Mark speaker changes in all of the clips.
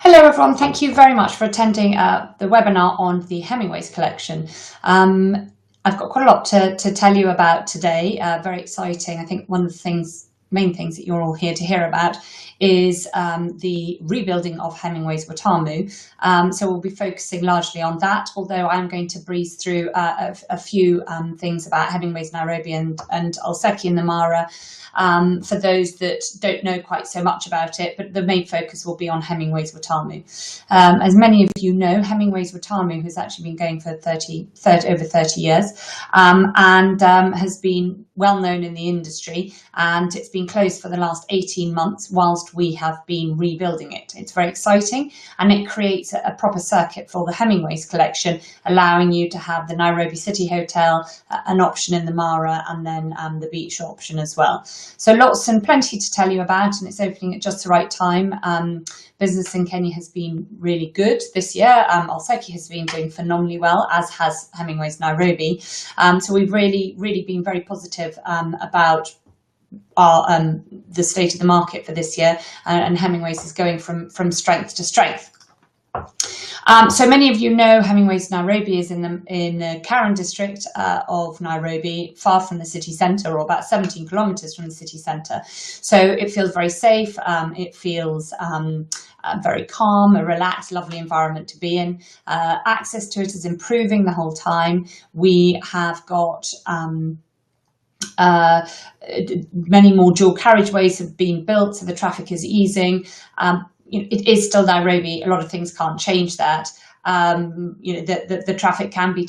Speaker 1: Hello everyone, thank you very much for attending the webinar on the Hemingways collection. I've got quite a lot to tell you about today, very exciting. I think one of the main things that you're all here to hear about is the rebuilding of Hemingways Watamu. So we'll be focusing largely on that, although I'm going to breeze through a few things about Hemingways Nairobi and Seki in the Mara for those that don't know quite so much about it, but the main focus will be on Hemingways Watamu. As many of you know, Hemingways Watamu has actually been going for over 30 years and has been well known in the industry, and it's been closed for the last 18 months whilst we have been rebuilding it. It's very exciting, and it creates a proper circuit for the Hemingways collection, allowing you to have the Nairobi City Hotel, an option in the Mara, and then the beach option as well. So lots and plenty to tell you about, and it's opening at just the right time. Business in Kenya has been really good this year. Seki has been doing phenomenally well, as has Hemingways Nairobi. So we've really been very positive about the state of the market for this year, and Hemingways is going from strength to strength. So many of you know Hemingways Nairobi is in the Karen district of Nairobi, far from the city centre, or about 17 kilometres from the city centre. So it feels very safe. It feels very calm, a relaxed, lovely environment to be in. Access to it is improving the whole time. We have got many more dual carriageways have been built, so the traffic is easing. It is still Nairobi. A lot of things can't change that. The traffic can be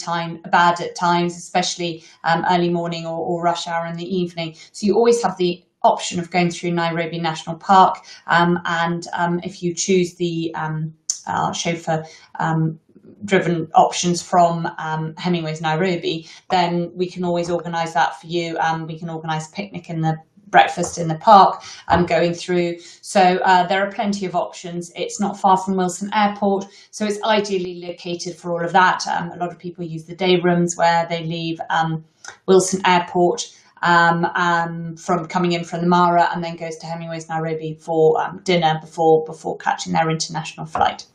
Speaker 1: bad at times, especially early morning or rush hour in the evening. So you always have the option of going through Nairobi National Park, and if you choose the chauffeur driven options from Hemingways Nairobi, then we can always organise that for you. We can organise a picnic in the breakfast in the park going through. So there are plenty of options. It's not far from Wilson Airport, so it's ideally located for all of that. A lot of people use the day rooms where they leave Wilson Airport from coming in from the Mara, and then goes to Hemingways Nairobi for dinner before catching their international flight.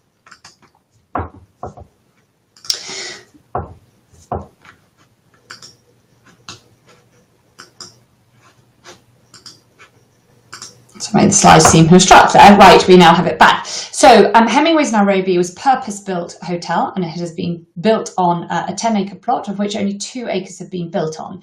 Speaker 1: Sorry, the slides seem to obstruct. Right, we now have it back. So Hemingways Nairobi was a purpose-built hotel, and it has been built on a 10-acre plot, of which only 2 acres have been built on.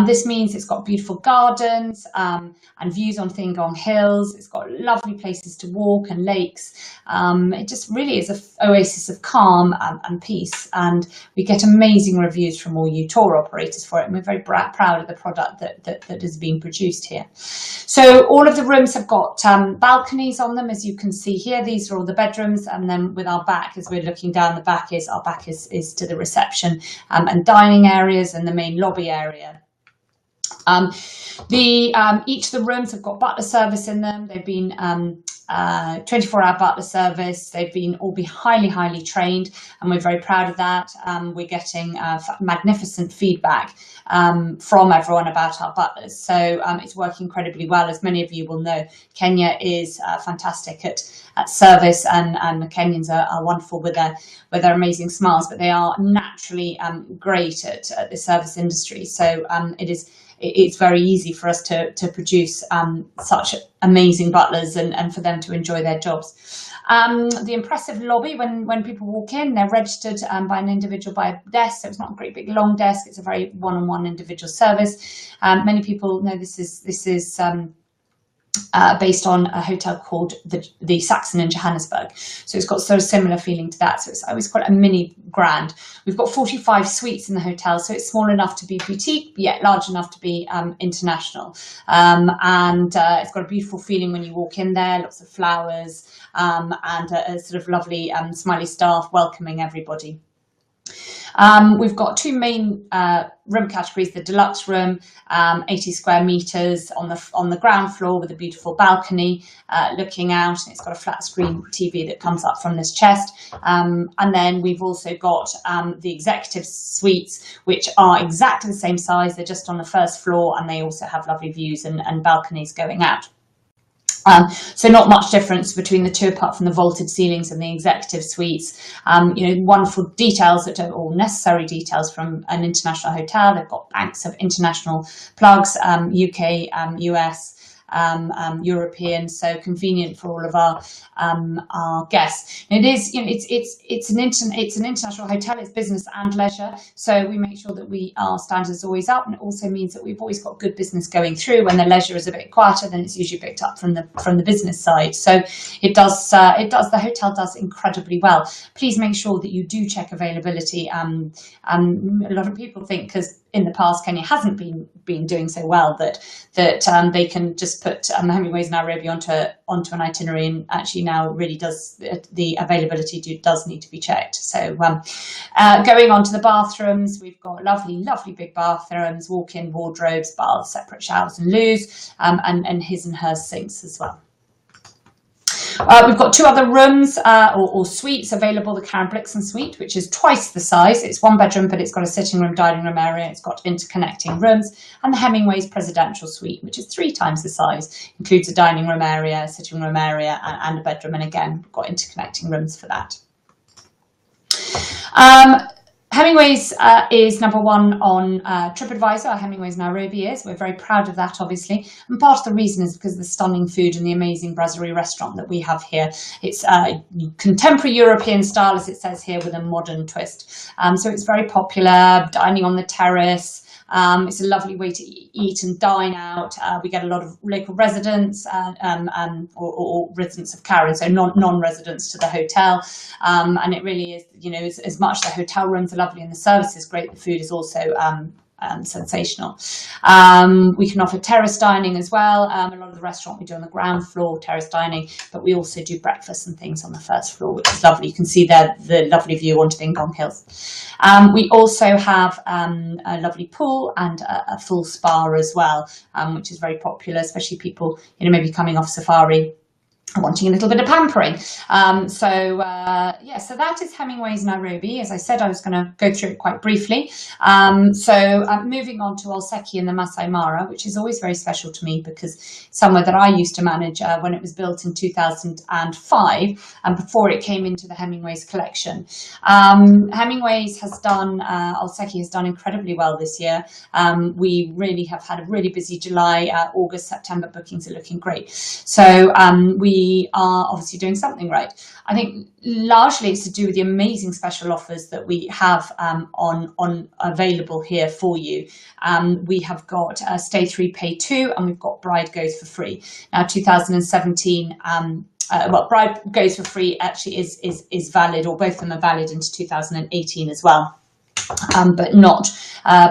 Speaker 1: This means it's got beautiful gardens and views on Thingong Hills. It's got lovely places to walk and lakes. It just really is an oasis of calm and peace, and we get amazing reviews from all you tour operators for it, and we're very proud of the product that has been produced here. So all of the rooms have got balconies on them, as you can see here. These are all the bedrooms, and then with our back, as we're looking down, our back is to the reception and dining areas and the main lobby area. Each of the rooms have got butler service in them. They've been 24-hour butler service. They've been highly trained, and we're very proud of that. We're getting magnificent feedback from everyone about our butlers. So it's working incredibly well. As many of you will know, Kenya is fantastic at service, and the Kenyans are wonderful with their amazing smiles, but they are naturally great at the service industry. So it's very easy for us to produce such amazing butlers and for them to enjoy their jobs. The impressive lobby, when people walk in, they're registered by an individual by a desk, so it's not a great big long desk. It's a very one-on-one individual service. Many people know this is based on a hotel called the Saxon in Johannesburg. So it's got sort of similar feeling to that. So it's always quite a mini grand. We've got 45 suites in the hotel, so it's small enough to be boutique, yet large enough to be international. And it's got a beautiful feeling when you walk in there, lots of flowers and a sort of lovely smiley staff welcoming everybody. We've got 2 main room categories: the deluxe room, 80 square meters on the ground floor with a beautiful balcony looking out, and it's got a flat screen TV that comes up from this chest. And then we've also got the executive suites, which are exactly the same size. They're just on the first floor, and they also have lovely views and balconies going out. So not much difference between the two, apart from the vaulted ceilings and the executive suites. Wonderful details that are all necessary details from an international hotel. They've got banks of international plugs, UK, US, European, so convenient for all of our guests. And it is, it's an international hotel. It's business and leisure, so we make sure that our standards are always up, and it also means that we've always got good business going through. When the leisure is a bit quieter, then it's usually picked up from the business side. So the hotel does incredibly well. Please make sure that you do check availability. A lot of people think, because in the past Kenya hasn't been doing so well, that they can just put Hemingways Nairobi onto an itinerary, and actually now really does, the availability does need to be checked. So going on to the bathrooms, we've got lovely big bathrooms, walk-in wardrobes, baths, separate showers and loos, and his and hers sinks as well. We've got two other rooms or suites available. The Karen Blixen suite, which is twice the size. It's one bedroom, but it's got a sitting room, dining room area. It's got interconnecting rooms. And the Hemingways Presidential Suite, which is 3 times the size, includes a dining room area, a sitting room area, and a bedroom. And again, we've got interconnecting rooms for that. Hemingways is number 1 on TripAdvisor. Hemingways Nairobi is. We're very proud of that, obviously. And part of the reason is because of the stunning food and the amazing brasserie restaurant that we have here. It's contemporary European style, as it says here, with a modern twist. So it's very popular, dining on the terrace. It's a lovely way to eat and dine out. We get a lot of local residents or residents of Karen, so non-residents to the hotel. And it really is, as much the hotel rooms are lovely and the service is great, the food is also sensational. We can offer terrace dining as well. A lot of the restaurant we do on the ground floor, terrace dining, but we also do breakfast and things on the first floor, which is lovely. You can see there the lovely view onto the Ngong Hills. We also have a lovely pool and a full spa as well, which is very popular, especially people maybe coming off safari, wanting a little bit of pampering. So that is Hemingways Nairobi. As I said, I was going to go through it quite briefly. Moving on to Seki in the Masai Mara, which is always very special to me because somewhere that I used to manage when it was built in 2005 and before it came into the Hemingways collection. Hemingways has done, Seki has done incredibly well this year. We really have had a really busy July, August, September bookings are looking great. So we are obviously doing something right. I think largely it's to do with the amazing special offers that we have on available here for you. We have got Stay 3, Pay 2, and we've got Bride Goes for Free. Now 2017, Bride Goes for Free actually is valid, or both of them are valid into 2018 as well. But not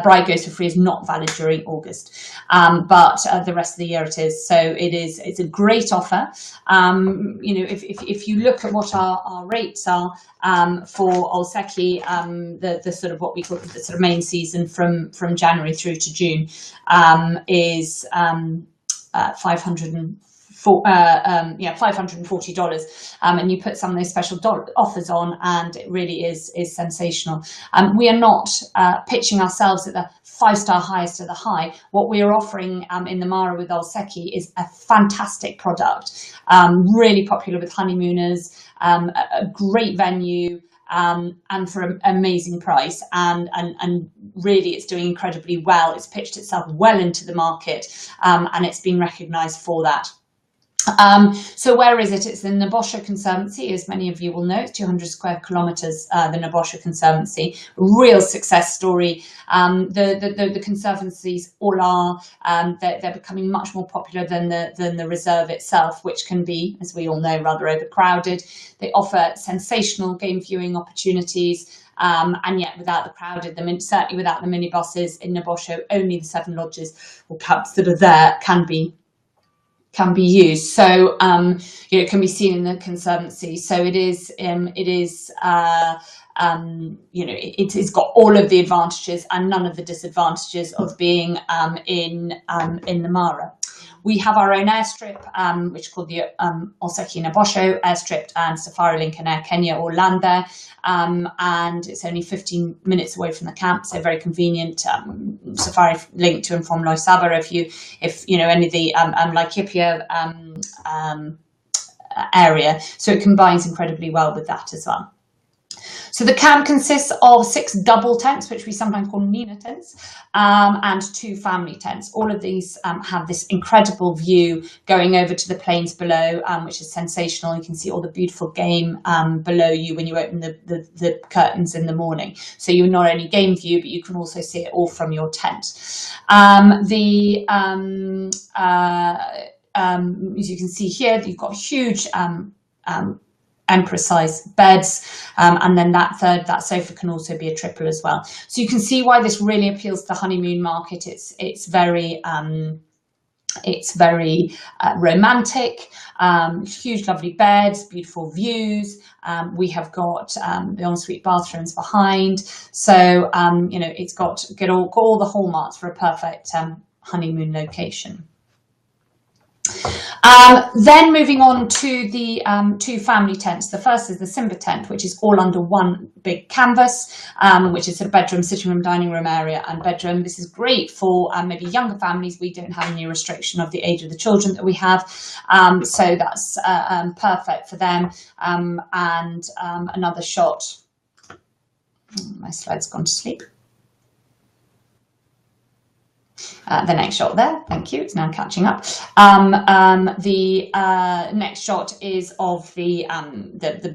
Speaker 1: Bride Goes for Free is not valid during August, but the rest of the year it is. So it's a great offer. If you look at what our rates are for Old Seki, the sort of what we call the sort of main season from January through to June is $540, and you put some of those special offers on, and it really is sensational. We are not pitching ourselves at the 5-star highest of the high. What we are offering in the Mara with Old Seki is a fantastic product, really popular with honeymooners, a great venue, and for an amazing price, and really it's doing incredibly well. It's pitched itself well into the market, and it's been recognised for that. So where is it? It's the Nabosha Conservancy, as many of you will know. It's 200 square kilometres, the Nabosha Conservancy. Real success story. The conservancies all are, they're becoming much more popular than the reserve itself, which can be, as we all know, rather overcrowded. They offer sensational game viewing opportunities. And yet without the crowded, certainly without the minibuses in Nabosha, only the 7 lodges or cabs that are there can be used. So it can be seen in the conservancy. So it's got all of the advantages and none of the disadvantages of being in the Mara. We have our own airstrip, which is called the Seki airstrip, and Safari Link and Air Kenya all land there. And it's only 15 minutes away from the camp, so very convenient. Safari Link to and from Loisaba if you know any of the Laikipia area, so it combines incredibly well with that as well. So the camp consists of 6 double tents, which we sometimes call Nina tents, and 2 family tents. All of these have this incredible view going over to the plains below, which is sensational. You can see all the beautiful game below you when you open the curtains in the morning. So you not only game view, but you can also see it all from your tent. As you can see here, you've got huge emperor-sized beds, and then that sofa can also be a triple as well. So you can see why this really appeals to the honeymoon market. It's very romantic. Huge, lovely beds, beautiful views. We have got the ensuite bathrooms behind. So you know, it's got all the hallmarks for a perfect honeymoon location. Then moving on to the 2 family tents. The first is the Simba tent, which is all under one big canvas, which is a bedroom, sitting room, dining room area and bedroom. This is great for maybe younger families. We don't have any restriction of the age of the children that we have, so that's perfect for them. And another shot. My slide's gone to sleep. The next shot there, thank you, it's now catching up. The next shot is of the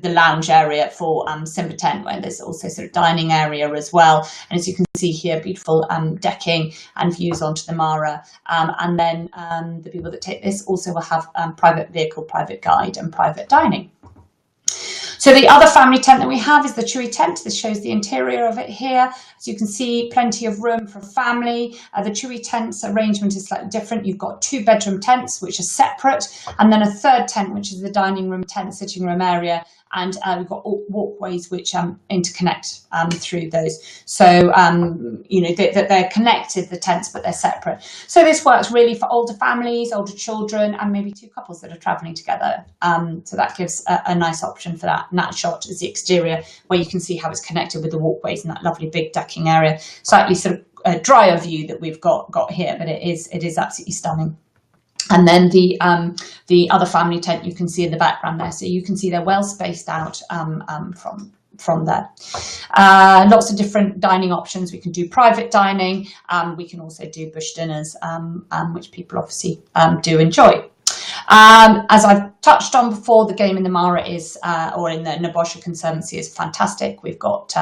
Speaker 1: lounge area for Simba tent, where there's also sort of dining area as well. And as you can see here, beautiful decking and views onto the Mara. And then the people that take this also will have private vehicle, private guide and private dining. So the other family tent that we have is the Chui tent. This shows the interior of it here. As you can see, plenty of room for family. The Chui tent's arrangement is slightly different. You've got 2 bedroom tents, which are separate, and then a third tent, which is the dining room tent, sitting room area. And we've got walkways which interconnect through those. So, you know, they're connected, the tents, but they're separate. So this works really for older families, older children, and maybe 2 couples that are travelling together. So that gives a nice option for that. And that shot is the exterior, where you can see how it's connected with the walkways and that lovely big decking area. Slightly sort of a drier view that we've got here, but it is absolutely stunning. And then the other family tent you can see in the background there. So you can see they're well spaced out from there. Lots of different dining options. We can do private dining. We can also do bush dinners, which people obviously do enjoy. As I've touched on before, the game in the Mara is, or in the Nabosha Conservancy, is fantastic. We've got,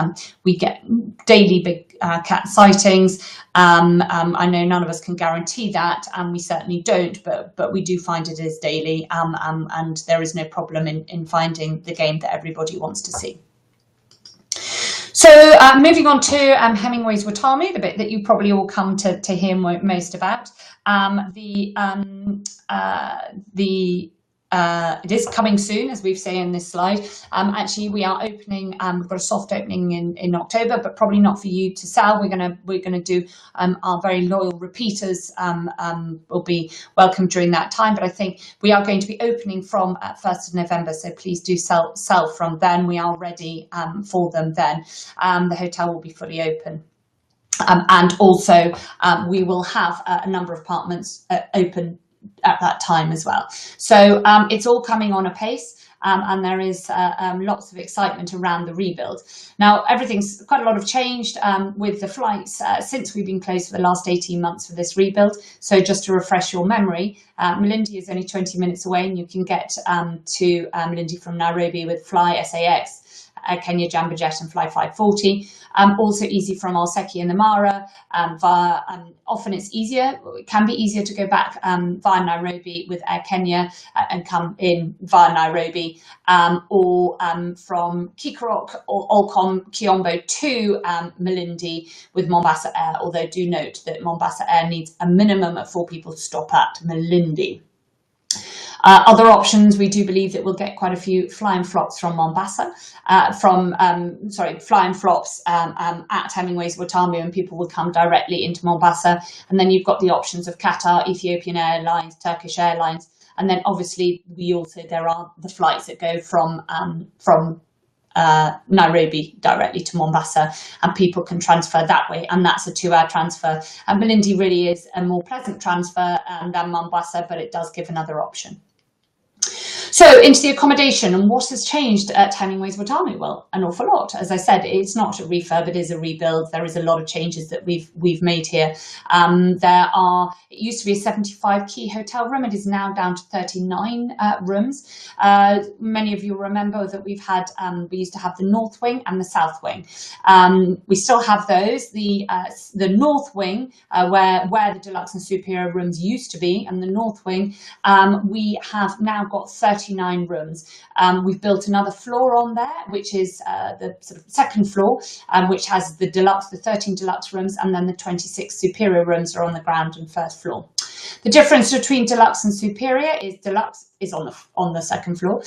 Speaker 1: we get daily big cat sightings. I know none of us can guarantee that, and we certainly don't, but we do find it is daily, and there is no problem in finding the game that everybody wants to see. So moving on to Hemingways Watamu, the bit that you probably all come to hear most about. It is coming soon, as we've said in this slide. Actually, we are opening. We've got a soft opening in October, but probably not for you to sell. We're gonna do our very loyal repeaters will be welcome during that time. But I think we are going to be opening from 1st of November, so please do sell from then. We are ready for them then. The hotel will be fully open. And also we will have a number of apartments open at that time as well. So it's all coming on a pace, and there is lots of excitement around the rebuild. Now, everything's quite a lot of changed with the flights since we've been closed for the last 18 months for this rebuild. So just to refresh your memory, Malindi is only 20 minutes away, and you can get to Malindi from Nairobi with Fly SAS, Kenya Jambo Jet and Fly 540. Also easy from Seki and the Mara. Often it's easier, it can be easier to go back via Nairobi with Air Kenya and come in via Nairobi, or from Kikorok or Olcom Kiombo to Malindi with Mombasa Air, although do note that Mombasa Air needs a minimum of 4 people to stop at Malindi. Other options, we do believe that we'll get quite a few flying flops from Mombasa, flying flops at Hemingways Watamu, and people will come directly into Mombasa. And then you've got the options of Qatar, Ethiopian Airlines, Turkish Airlines, and then obviously there are the flights that go from Nairobi directly to Mombasa, and people can transfer that way, and that's a 2-hour transfer. And Malindi really is a more pleasant transfer than Mombasa, but it does give another option. So into the accommodation, and what has changed at Hemingways Watamu? Well, an awful lot. As I said, it's not a refurb, it is a rebuild. There is a lot of changes that we've made here. It used to be a 75 key hotel room. It is now down to 39 rooms. Many of you remember that we used to have the north wing and the south wing. We still have those. The north wing, where the deluxe and superior rooms used to be, and the north wing, we have now got 39 rooms. We've built another floor on there, which is the sort of second floor, which has the 13 deluxe rooms, and then the 26 superior rooms are on the ground and first floor. The difference between deluxe and superior is deluxe is on the second floor.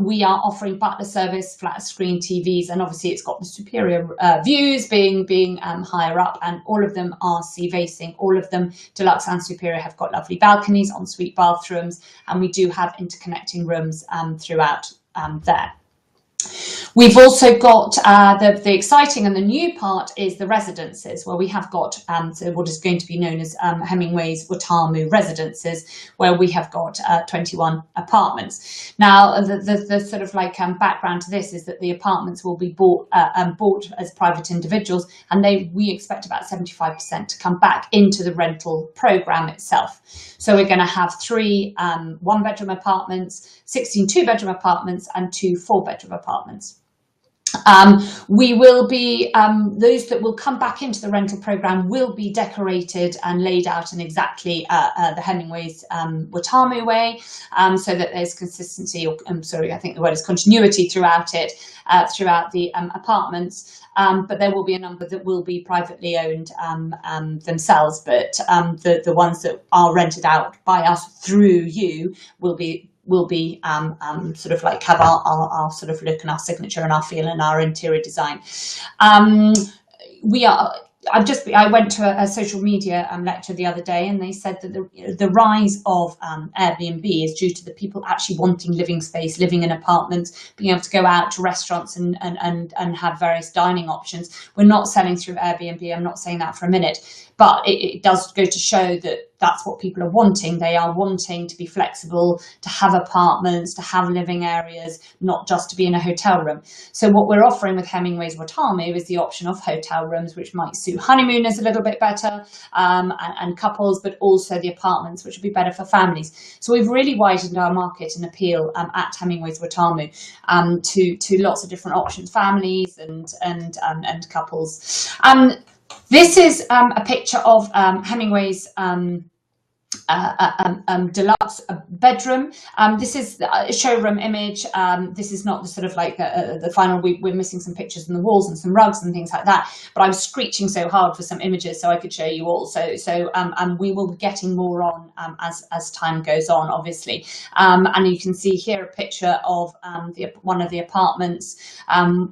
Speaker 1: We are offering butler service, flat screen TVs, and obviously it's got the superior views being higher up, and all of them are sea facing. All of them, deluxe and superior, have got lovely balconies, ensuite bathrooms, and we do have interconnecting rooms throughout there. We've also got the exciting and the new part is the residences, where we have got so what is going to be known as Hemingways Watamu residences, where we have got 21 apartments. Now, the sort of like background to this is that the apartments will be bought as private individuals, and we expect about 75% to come back into the rental program itself. So we're going to have 3 1-bedroom apartments, 16 2-bedroom apartments, and 2 4-bedroom apartments. We will be, those that will come back into the rental program will be decorated and laid out in exactly the Hemingways Watamu way, so that there's consistency, or I think the word is continuity throughout it, throughout the apartments. But there will be a number that will be privately owned themselves, but the ones that are rented out by us through you will be sort of like have our sort of look and our signature and our feel and our interior design. I went to a social media lecture the other day, and they said that the rise of Airbnb is due to the people actually wanting living space, living in apartments, being able to go out to restaurants and have various dining options. We're not selling through Airbnb. I'm not saying that for a minute, but it does go to show that that's what people are wanting. They are wanting to be flexible, to have apartments, to have living areas, not just to be in a hotel room. So what we're offering with Hemingways Watamu is the option of hotel rooms, which might suit honeymooners a little bit better, and couples, but also the apartments, which would be better for families. So we've really widened our market and appeal at Hemingways Watamu to lots of different options, families and couples. This is a picture of Hemingway's deluxe bedroom. This is a showroom image. This is not the sort of like the final. We're missing some pictures on the walls and some rugs and things like that. But I was screeching so hard for some images so I could show you all. So we will be getting more on as time goes on, obviously. And you can see here a picture of one of the apartments.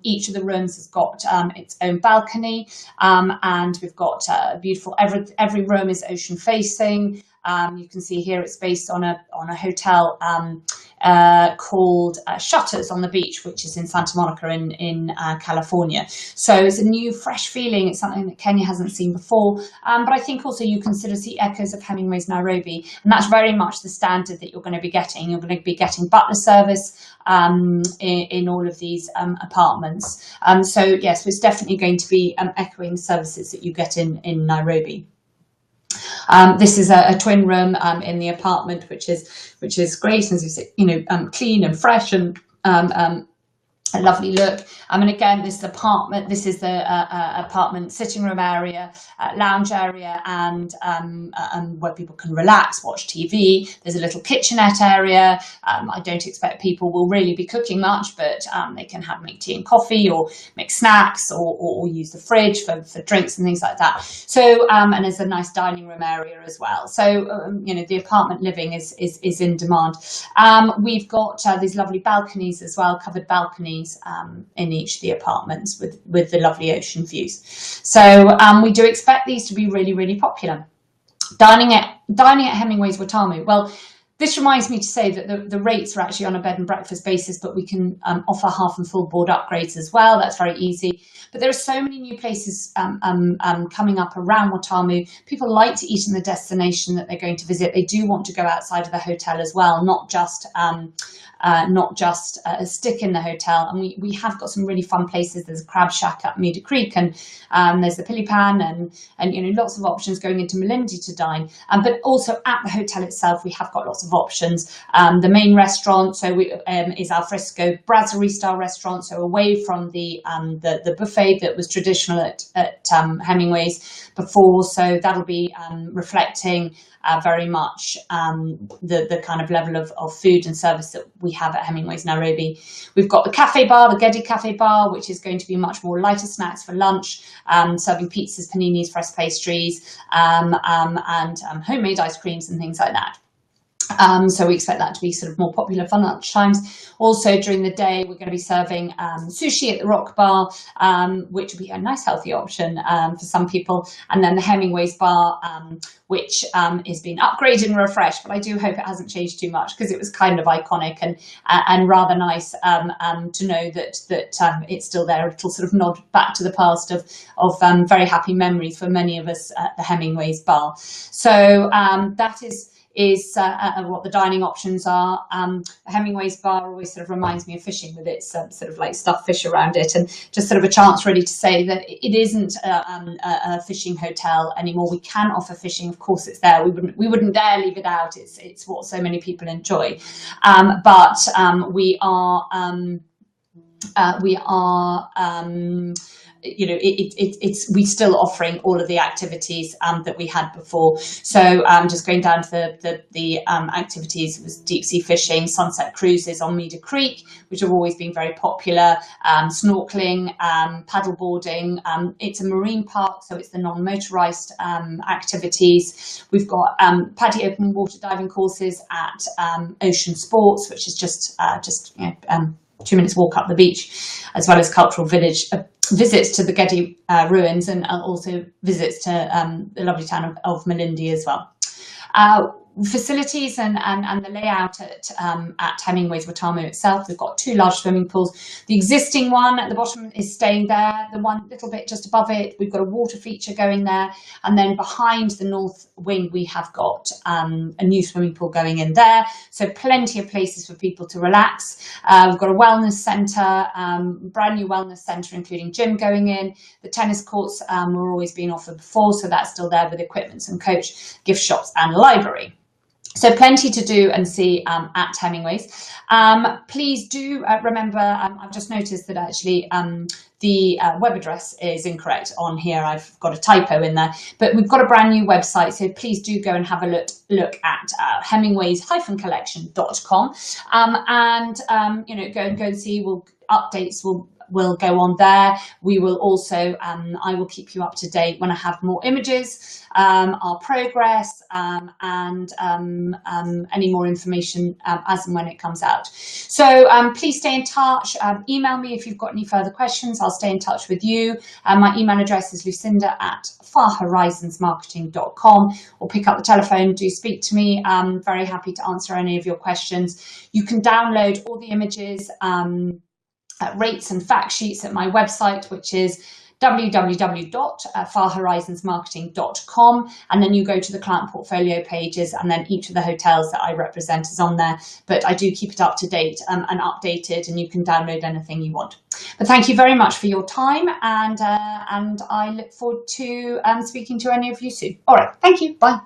Speaker 1: Each of the rooms has got its own balcony, and we've got beautiful. Every room is ocean facing. You can see here it's based on a hotel called Shutters on the Beach, which is in Santa Monica in California. So it's a new, fresh feeling. It's something that Kenya hasn't seen before. But I think also you can sort of see echoes of Hemingways Nairobi, and that's very much the standard that you're going to be getting. You're going to be getting butler service in all of these apartments. So yes, it's definitely going to be echoing services that you get in Nairobi. This is a twin room in the apartment, which is great, as you say, clean and fresh and a lovely look. And again, this apartment, this is the apartment sitting room area, lounge area, and where people can relax, watch TV. There's a little kitchenette area. I don't expect people will really be cooking much, but they can make tea and coffee, or make snacks, or use the fridge for drinks and things like that. So, and there's a nice dining room area as well. So, the apartment living is in demand. We've got these lovely balconies as well, covered balconies in each of the apartments with the lovely ocean views. So we do expect these to be really, really popular. Dining at Hemingways Watamu. Well, this reminds me to say that the rates are actually on a bed and breakfast basis, but we can offer half and full board upgrades as well. That's very easy. But there are so many new places coming up around Watamu. People like to eat in the destination that they're going to visit. They do want to go outside of the hotel as well, not just stick in the hotel. And we have got some really fun places. There's a crab shack at Meader Creek, and there's the Pilly Pan, and lots of options going into Malindi to dine. But also at the hotel itself, we have got lots of options. The main restaurant is al fresco brasserie style restaurant, so away from the buffet that was traditional at Hemingways before. So that'll be reflecting very much the kind of level of food and service that we have at Hemingways Nairobi. We've got the cafe bar, the Gedi Cafe Bar, which is going to be much more lighter snacks for lunch, serving pizzas, paninis, fresh pastries, and homemade ice creams and things like that. So we expect that to be sort of more popular for lunch times. Also during the day, we're going to be serving sushi at the Rock Bar, which will be a nice healthy option for some people. And then the Hemingways Bar, which is being upgraded and refreshed, but I do hope it hasn't changed too much, because it was kind of iconic and rather nice to know that it's still there. A little sort of nod back to the past of very happy memories for many of us at the Hemingways Bar. So that is what the dining options are. The Hemingways Bar always sort of reminds me of fishing, with its sort of like stuffed fish around it, and just sort of a chance really to say that it isn't a fishing hotel anymore. We can offer fishing, of course it's there. We wouldn't dare leave it out. It's what so many people enjoy, but we are. We're still offering all of the activities that we had before. So just going down to the activities, was deep sea fishing, sunset cruises on Meader Creek, which have always been very popular, snorkeling, paddle boarding. It's a marine park, so it's the non-motorised activities. We've got PADI open water diving courses at Ocean Sports, which is just 2 minutes walk up the beach, as well as cultural village visits to the Gedi ruins, and also visits to the lovely town of Malindi as well. Facilities and the layout at Hemingways Watamu itself. We've got 2 large swimming pools. The existing one at the bottom is staying there. The one little bit just above it, we've got a water feature going there. And then behind the north wing, we have got a new swimming pool going in there. So plenty of places for people to relax. We've got a wellness centre, brand new wellness centre, including gym going in. The tennis courts were always being offered before, so that's still there, with equipment and coach, gift shops and library. So plenty to do and see at Hemingways. Please do remember, I've just noticed that actually the web address is incorrect on here. I've got a typo in there, but we've got a brand new website. So please do go and have a look at Hemingways-collection.com and go and see. Updates will go on there. We will also, I will keep you up to date when I have more images, our progress, and any more information as and when it comes out. So please stay in touch. Email me if you've got any further questions. I'll stay in touch with you. My email address is lucinda@farhorizonsmarketing.com, or pick up the telephone, do speak to me. I'm very happy to answer any of your questions. You can download all the images, rates and fact sheets at my website, which is www.farhorizonsmarketing.com, and then you go to the client portfolio pages, and then each of the hotels that I represent is on there. But I do keep it up to date and updated, and you can download anything you want. But thank you very much for your time, and I look forward to speaking to any of you soon. All right, thank you, bye.